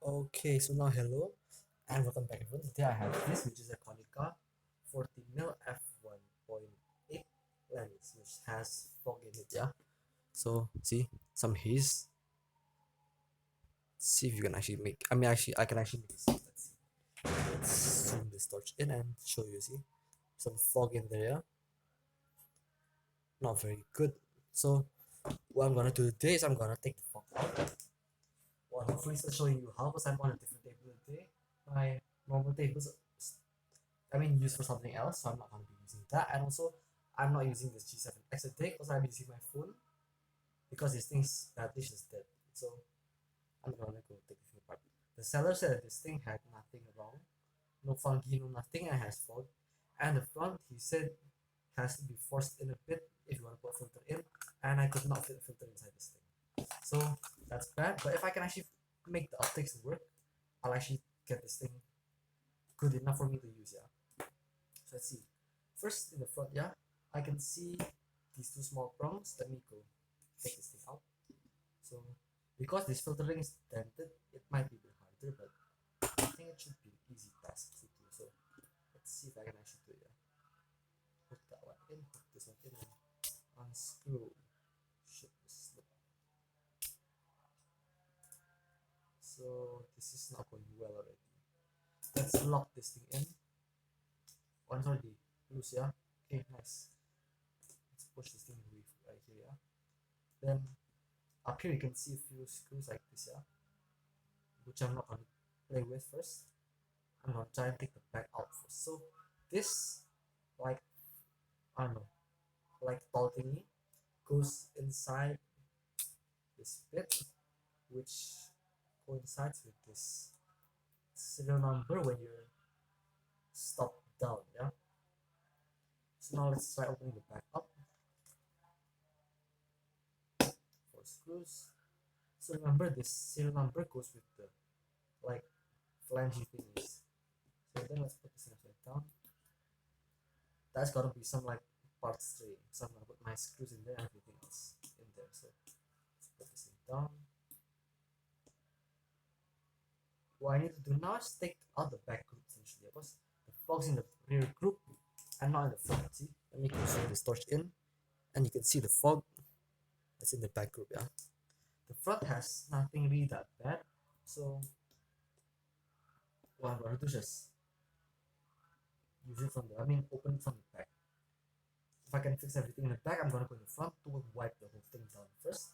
Okay, so now hello and welcome back everyone. Today I have this which is a Konica 40mm f1.8 lens which has fog in it, yeah. So see some haze. See if you can actually make I can actually make this. Let's see. Let's zoom this torch in and show you, see. Some fog in there, yeah. Not very good. So what I'm gonna do today is I'm gonna take the fog out. Well, hopefully still showing you how, because I'm on a different table today. My normal tables used for something else, so I'm not going to be using that. And also, I'm not using this G7X today because I'm using my phone because this thing's battery is dead. So I'm gonna go take this thing apart. The seller said that this thing had nothing wrong, no funky, no nothing, and has fog. And the front, he said, has to be forced in a bit if you want to put a filter in, and I could not fit a filter inside this thing. So that's bad. But if I can actually make the optics work, I'll actually get this thing good enough for me to use. Yeah. So let's see. First in the front, yeah, I can see these two small prongs. Let me go take this thing out. So because this filtering is dented, it might be a bit harder, but I think it should be an easy task to do. So let's see if I can actually do it. Yeah. Hook that one in, hook this one in, and unscrew. Shit, this slip. So this is not going well already. Let's lock this thing in. Oh, it's already loose, yeah. Okay, nice. Let's push this thing right here, yeah. Then up here you can see a few screws like this, yeah, which I'm not gonna play with first. I'm gonna try and take the back out first. So this, like, I don't know, like tall thingy goes inside this bit, which coincides with this serial number when you're stopped down, yeah. So now let's try opening the back up. 4 screws. So remember, this serial number goes with the like flangey thingies. So then let's put this upside down. That's gotta be some like parts tray. So I'm gonna put my screws in there and everything else in there. So let's put this thing down. What I need to do now is take out the back group essentially, because the fog's in the rear group and not in the front. See? Let me go zoom this torch in and you can see the fog that's in the back group, yeah. The front has nothing really that bad. So what I'm gonna do is just use it from the open it from the back. If I can fix everything in the back, I'm gonna go in the front to wipe the whole thing down first.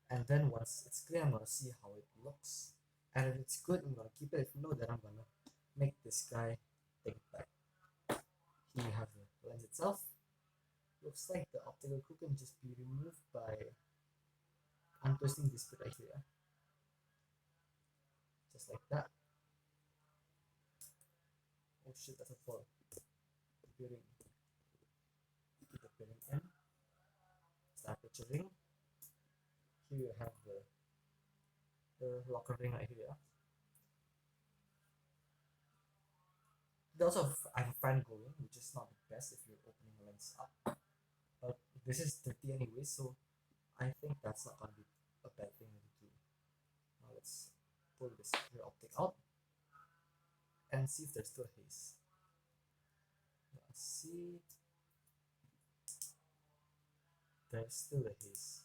And then once it's clear, I'm gonna see how it looks. And if it's good, I'm gonna keep it. If no, then I'm gonna make this guy take it back. Here you have the lens itself. Looks like the optical hook can just be removed by untwisting this bit right here. Just like that. Oh shit, that's a fall. The bearing. Keep the bearing in. Start the ring. Here you have the locker ring right here. They also have a fan going, which is not the best if you're opening the lens up. But this is dirty anyway, so I think that's not gonna be a bad thing to do. Now let's pull this rear optic out and see if there's still haze. Let's see. There's still a haze.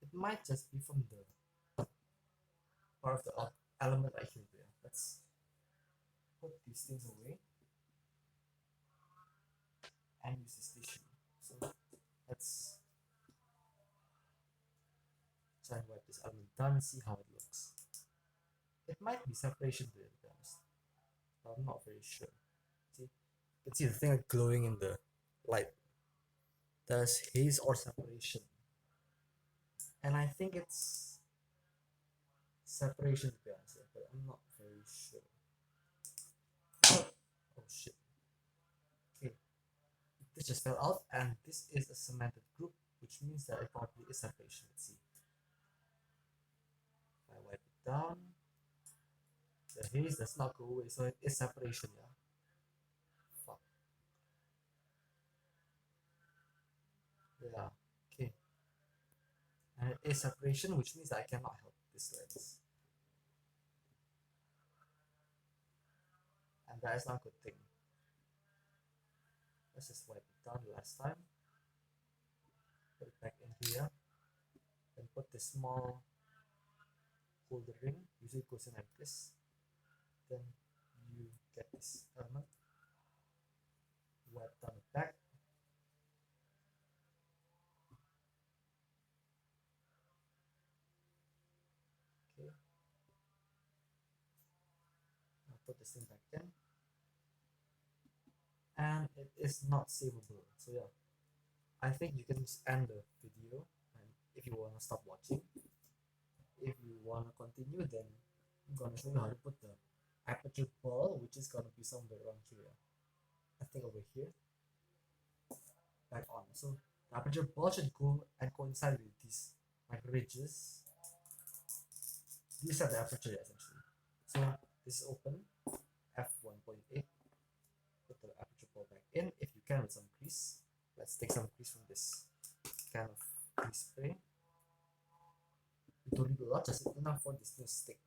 It might just be from the part of the element right here. There. Let's put these things away and use this tissue. So let's try and wipe this element down and see how it looks. It might be separation to be honest, but I'm not very sure. See, you can see the thing like glowing in the light. There's haze or separation, and I think it's separation to be honest, but I'm not very sure. Oh shit. Okay, this just fell out, and this is a cemented group, which means that it probably is separation. Let's see. If I wipe it down, the haze does not go away, so it is separation, yeah. Fuck. Yeah. a separation, which means that I cannot help this lens. And that is not a good thing. Let's just wipe it down last time. Put it back in here. Then put the small holder ring. Usually it goes in like this. Then you get this element. Wipe down the back. Okay. Now put this thing back in. And it is not savable. So yeah, I think you can just end the video, and if you want to stop watching. If you want to continue, then I'm gonna show you how to put the aperture ball, which is gonna be somewhere around here. I think over here, back on. So the aperture ball should go and coincide with these like ridges. These are the aperture essentially. So this is open, f1.8. Put the aperture ball back in if you can with some grease. Let's take some grease from this kind of grease spray. You don't need a lot, just enough for this to stick.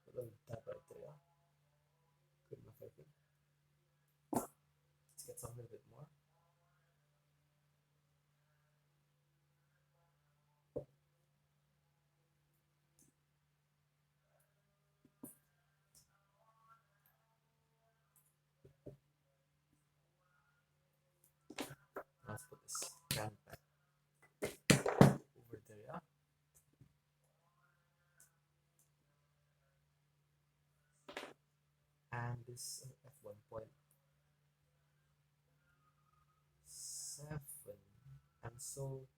Put a little dab right there. Yeah? Good enough, I think. Let's get some little bit more. Let's put this can back over there, yeah. And this f1.7, and so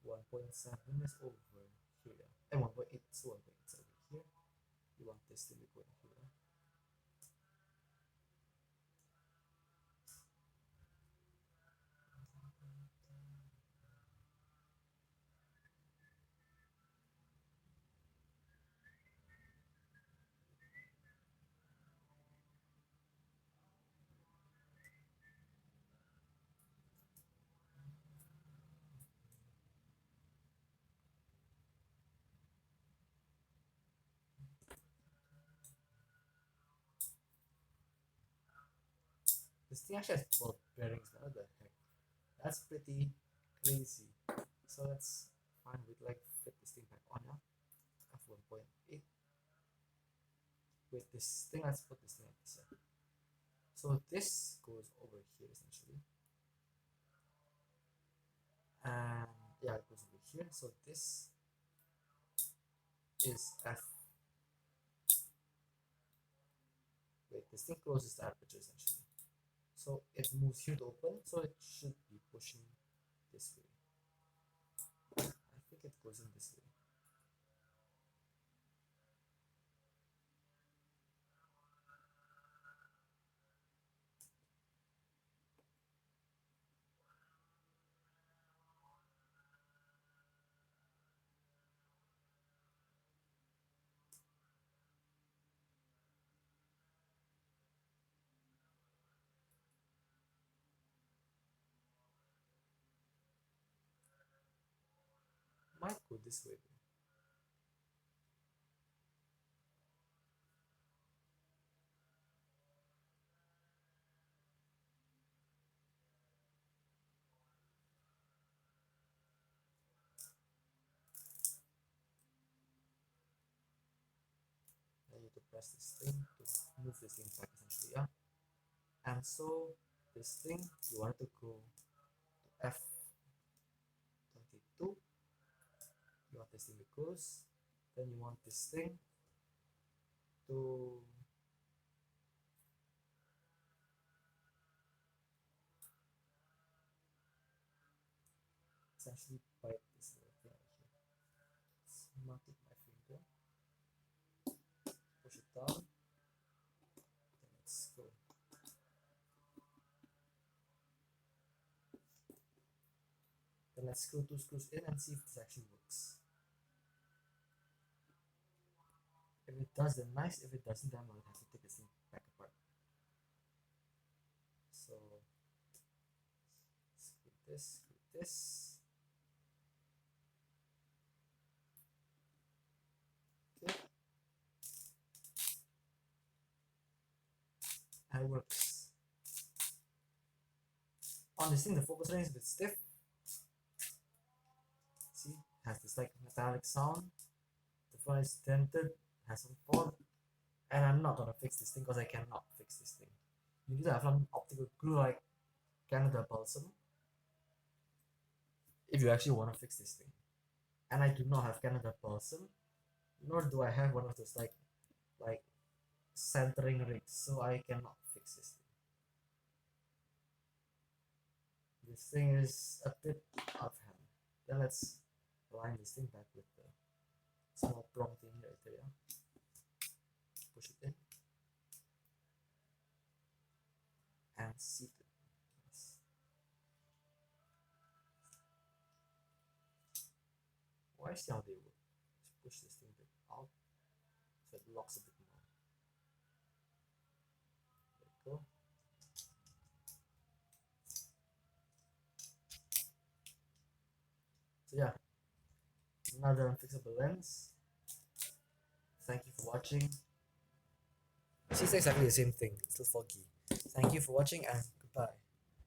1.7 is over here, and 1.8, so 1.8 is over here. You want this to be going here. This thing actually has ball bearings, what the heck? That's pretty crazy. So let's find with like fit this thing back on now. f1.8. With this thing, let's put this thing like this. Yeah. So this goes over here essentially. And yeah, it goes over here. So this is f. Wait, this thing closes the aperture essentially. So it moves here to open, so it should be pushing this way. I think it goes in this way. Might go this way. I need to press this thing to move this thing back essentially, yeah. And so this thing, you want to go to f22. You want this thing to close. Then you want this thing to essentially bite this little thing right here. Smart with my finger. Push it down. Then let's go. Then let's screw 2 screws in and see if this actually works. If it does, then nice. If it doesn't, then I'm going to have to take this thing back apart. So screw this, screw this. and it works. On this thing, the focus ring is a bit stiff. See, it has this like metallic sound. The front is dented, has some fault, and I'm not gonna fix this thing because I cannot fix this thing. You need to have some optical glue like Canada Balsam if you actually want to fix this thing. And I do not have Canada Balsam, nor do I have one of those like centering rigs, so I cannot fix this thing. This thing is a bit out of hand. Then let's align this thing back with the small prong thing right there. Push it in and seat it. Yes. Why see how they work? Just push this thing a bit out so it locks a bit more. There we go. So yeah, another unfixable lens. Thank you for watching. She's exactly the same thing, it's still foggy. Thank you for watching and goodbye.